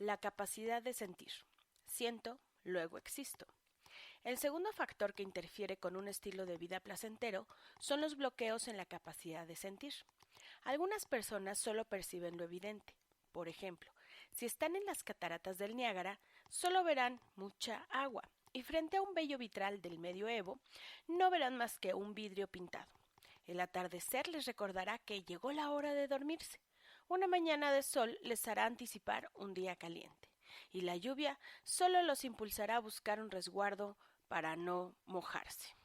la capacidad de sentir. Siento, luego existo. El segundo factor que interfiere con un estilo de vida placentero son los bloqueos en la capacidad de sentir. Algunas personas solo perciben lo evidente. Por ejemplo, si están en las cataratas del Niágara, solo verán mucha agua, y frente a un bello vitral del medioevo, no verán más que un vidrio pintado. El atardecer les recordará que llegó la hora de dormirse. Una mañana de sol les hará anticipar un día caliente, y la lluvia solo los impulsará a buscar un resguardo para no mojarse.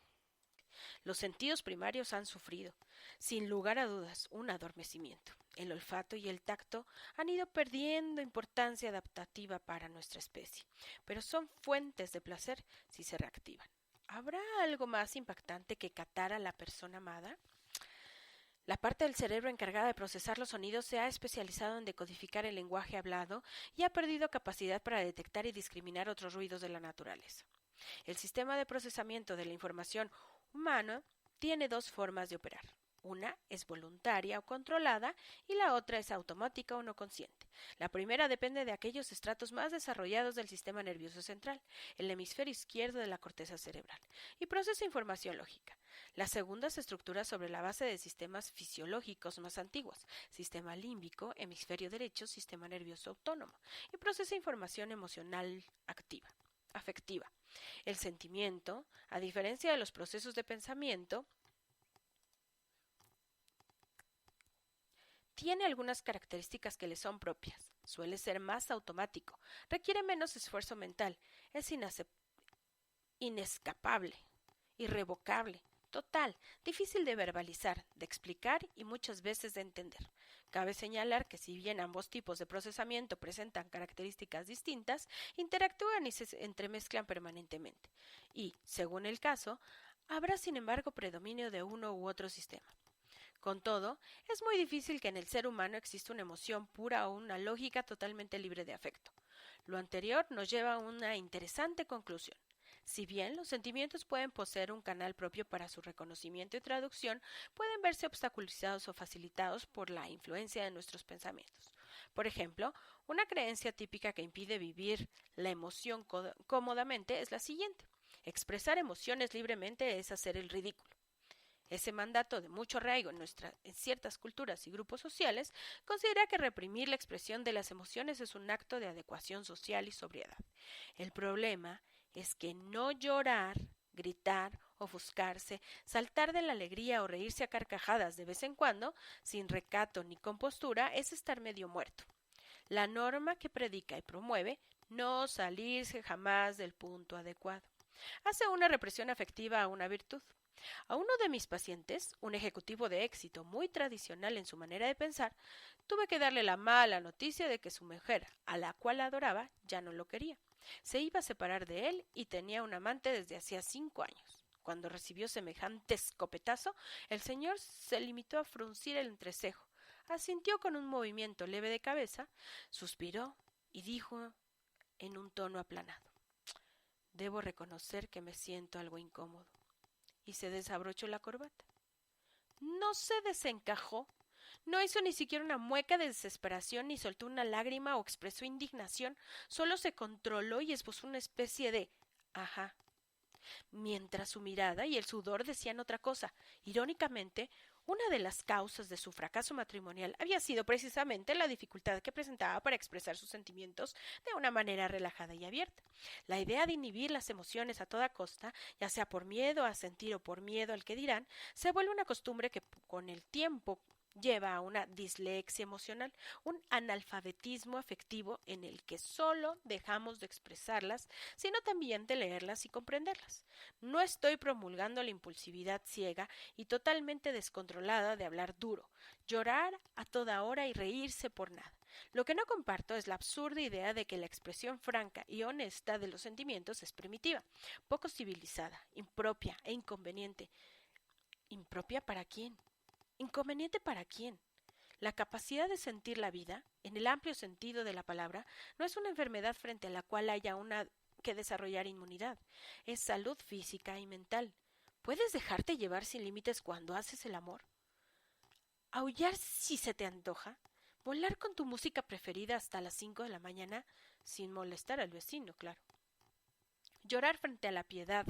Los sentidos primarios han sufrido, sin lugar a dudas, un adormecimiento. El olfato y el tacto han ido perdiendo importancia adaptativa para nuestra especie, pero son fuentes de placer si se reactivan. ¿Habrá algo más impactante que catar a la persona amada? La parte del cerebro encargada de procesar los sonidos se ha especializado en decodificar el lenguaje hablado y ha perdido capacidad para detectar y discriminar otros ruidos de la naturaleza. El sistema de procesamiento de la información humana tiene dos formas de operar. Una es voluntaria o controlada y la otra es automática o no consciente. La primera depende de aquellos estratos más desarrollados del sistema nervioso central, el hemisferio izquierdo de la corteza cerebral, y procesa información lógica. La segunda se estructura sobre la base de sistemas fisiológicos más antiguos, sistema límbico, hemisferio derecho, sistema nervioso autónomo, y procesa información emocional afectiva. El sentimiento, a diferencia de los procesos de pensamiento, tiene algunas características que le son propias. Suele ser más automático, requiere menos esfuerzo mental, es inescapable, irrevocable, total, difícil de verbalizar, de explicar y muchas veces de entender. Cabe señalar que si bien ambos tipos de procesamiento presentan características distintas, interactúan y se entremezclan permanentemente. Y, según el caso, habrá sin embargo predominio de uno u otro sistema. Con todo, es muy difícil que en el ser humano exista una emoción pura o una lógica totalmente libre de afecto. Lo anterior nos lleva a una interesante conclusión. Si bien los sentimientos pueden poseer un canal propio para su reconocimiento y traducción, pueden verse obstaculizados o facilitados por la influencia de nuestros pensamientos. Por ejemplo, una creencia típica que impide vivir la emoción cómodamente es la siguiente: expresar emociones libremente es hacer el ridículo. Ese mandato de mucho arraigo en ciertas culturas y grupos sociales considera que reprimir la expresión de las emociones es un acto de adecuación social y sobriedad. El problema es que no llorar, gritar, ofuscarse, saltar de la alegría o reírse a carcajadas de vez en cuando, sin recato ni compostura, es estar medio muerto. La norma que predica y promueve no salirse jamás del punto adecuado. Hace una represión afectiva a una virtud. A uno de mis pacientes, un ejecutivo de éxito muy tradicional en su manera de pensar, tuve que darle la mala noticia de que su mujer, a la cual adoraba, ya no lo quería. Se iba a separar de él y tenía un amante desde hacía 5 años. Cuando recibió semejante escopetazo, el señor se limitó a fruncir el entrecejo, asintió con un movimiento leve de cabeza, suspiró y dijo en un tono aplanado: «Debo reconocer que me siento algo incómodo». Y se desabrochó la corbata. No se desencajó, no hizo ni siquiera una mueca de desesperación, ni soltó una lágrima o expresó indignación, solo se controló y esbozó una especie de «ajá», mientras su mirada y el sudor decían otra cosa. Irónicamente, una de las causas de su fracaso matrimonial había sido precisamente la dificultad que presentaba para expresar sus sentimientos de una manera relajada y abierta. La idea de inhibir las emociones a toda costa, ya sea por miedo a sentir o por miedo al que dirán, se vuelve una costumbre que con el tiempo lleva a una dislexia emocional, un analfabetismo afectivo en el que solo dejamos de expresarlas, sino también de leerlas y comprenderlas. No estoy promulgando la impulsividad ciega y totalmente descontrolada de hablar duro, llorar a toda hora y reírse por nada. Lo que no comparto es la absurda idea de que la expresión franca y honesta de los sentimientos es primitiva, poco civilizada, impropia e inconveniente. ¿Impropia para quién? ¿Inconveniente para quién? La capacidad de sentir la vida, en el amplio sentido de la palabra, no es una enfermedad frente a la cual haya que desarrollar inmunidad. Es salud física y mental. ¿Puedes dejarte llevar sin límites cuando haces el amor? ¿Aullar si se te antoja? Volar con tu música preferida hasta las 5 de la mañana sin molestar al vecino, claro. Llorar frente a la piedad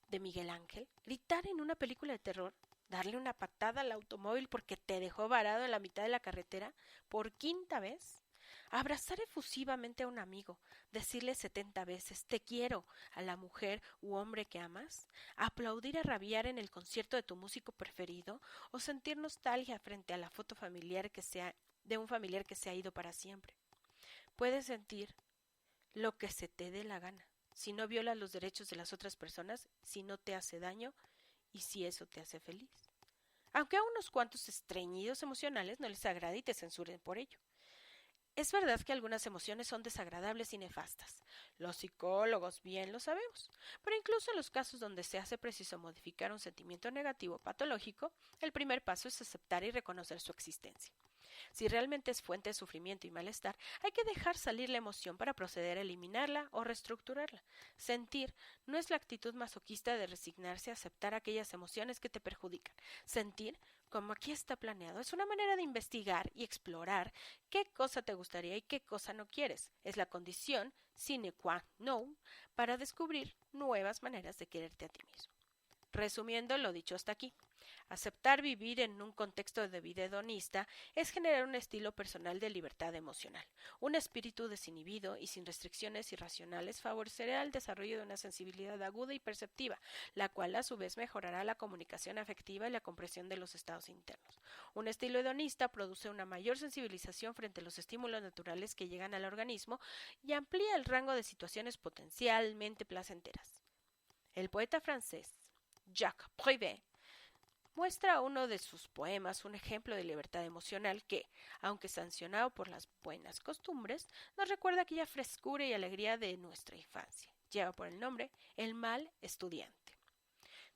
de Miguel Ángel, gritar en una película de terror, darle una patada al automóvil porque te dejó varado en la mitad de la carretera por 5ª vez, abrazar efusivamente a un amigo, decirle 70 veces te quiero a la mujer u hombre que amas, aplaudir a rabiar en el concierto de tu músico preferido o sentir nostalgia frente a la foto familiar de un familiar que se ha ido para siempre. Puedes sentir lo que se te dé la gana, si no violas los derechos de las otras personas, si no te hace daño y si eso te hace feliz. Aunque a unos cuantos estreñidos emocionales no les agrade y te censuren por ello. Es verdad que algunas emociones son desagradables y nefastas. Los psicólogos bien lo sabemos. Pero incluso en los casos donde se hace preciso modificar un sentimiento negativo patológico, el primer paso es aceptar y reconocer su existencia. Si realmente es fuente de sufrimiento y malestar, hay que dejar salir la emoción para proceder a eliminarla o reestructurarla. Sentir no es la actitud masoquista de resignarse a aceptar aquellas emociones que te perjudican. Sentir, como aquí está planeado, es una manera de investigar y explorar qué cosa te gustaría y qué cosa no quieres. Es la condición sine qua non para descubrir nuevas maneras de quererte a ti mismo. Resumiendo lo dicho hasta aquí, aceptar vivir en un contexto de vida hedonista es generar un estilo personal de libertad emocional. Un espíritu desinhibido y sin restricciones irracionales favorecerá el desarrollo de una sensibilidad aguda y perceptiva, la cual a su vez mejorará la comunicación afectiva y la comprensión de los estados internos. Un estilo hedonista produce una mayor sensibilización frente a los estímulos naturales que llegan al organismo y amplía el rango de situaciones potencialmente placenteras. El poeta francés Jacques Prévert muestra uno de sus poemas un ejemplo de libertad emocional que, aunque sancionado por las buenas costumbres, nos recuerda aquella frescura y alegría de nuestra infancia. Lleva por el nombre El mal estudiante.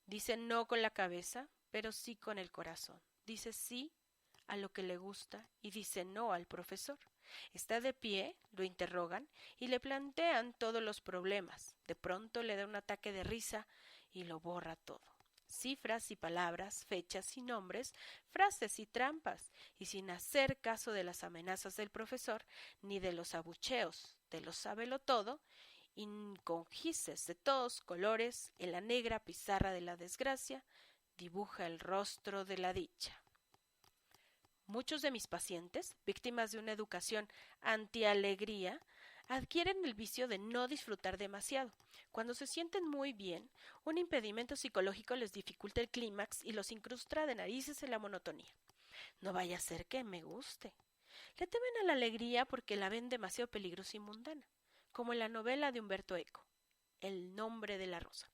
Dice no con la cabeza, pero sí con el corazón. Dice sí a lo que le gusta y dice no al profesor. Está de pie, lo interrogan y le plantean todos los problemas. De pronto le da un ataque de risa y lo borra todo. Cifras y palabras, fechas y nombres, frases y trampas, y sin hacer caso de las amenazas del profesor, ni de los abucheos de los sábelotodo, y con gises de todos colores, en la negra pizarra de la desgracia, dibuja el rostro de la dicha. Muchos de mis pacientes, víctimas de una educación antialegría, adquieren el vicio de no disfrutar demasiado. Cuando se sienten muy bien, un impedimento psicológico les dificulta el clímax y los incrusta de narices en la monotonía. No vaya a ser que me guste. Le temen a la alegría porque la ven demasiado peligrosa y mundana, como en la novela de Humberto Eco, El nombre de la rosa,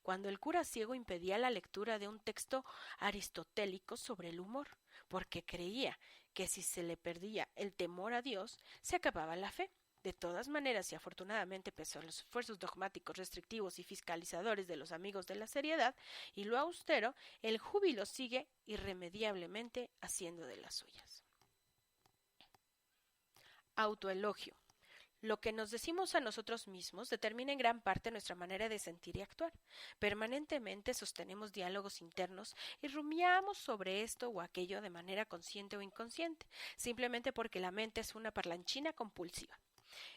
cuando el cura ciego impedía la lectura de un texto aristotélico sobre el humor, porque creía que si se le perdía el temor a Dios, se acababa la fe. De todas maneras, y afortunadamente pese a los esfuerzos dogmáticos, restrictivos y fiscalizadores de los amigos de la seriedad y lo austero, el júbilo sigue irremediablemente haciendo de las suyas. Autoelogio. Lo que nos decimos a nosotros mismos determina en gran parte nuestra manera de sentir y actuar. Permanentemente sostenemos diálogos internos y rumiamos sobre esto o aquello de manera consciente o inconsciente, simplemente porque la mente es una parlanchina compulsiva.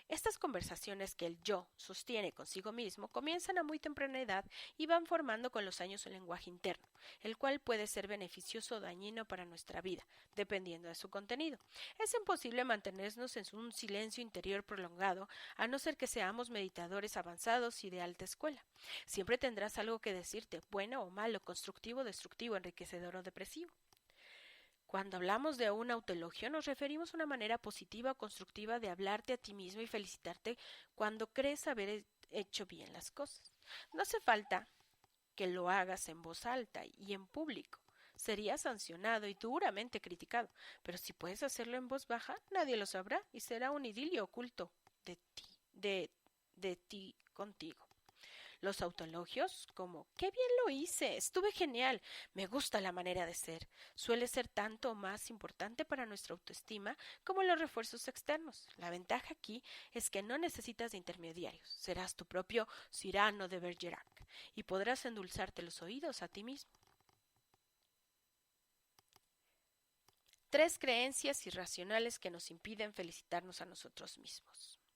Estas conversaciones que el yo sostiene consigo mismo comienzan a muy temprana edad y van formando con los años un lenguaje interno, el cual puede ser beneficioso o dañino para nuestra vida, dependiendo de su contenido. Es imposible mantenernos en un silencio interior prolongado, a no ser que seamos meditadores avanzados y de alta escuela. Siempre tendrás algo que decirte, bueno o malo, constructivo, destructivo, enriquecedor o depresivo. Cuando hablamos de un autoelogio nos referimos a una manera positiva o constructiva de hablarte a ti mismo y felicitarte cuando crees haber hecho bien las cosas. No hace falta que lo hagas en voz alta y en público. Sería sancionado y duramente criticado, pero si puedes hacerlo en voz baja, nadie lo sabrá y será un idilio oculto de ti contigo. Los autoelogios, como ¡qué bien lo hice! Estuve genial, me gusta la manera de ser, suele ser tanto más importante para nuestra autoestima como los refuerzos externos. La ventaja aquí es que no necesitas de intermediarios, serás tu propio Cyrano de Bergerac y podrás endulzarte los oídos a ti mismo. 3 creencias irracionales que nos impiden felicitarnos a nosotros mismos.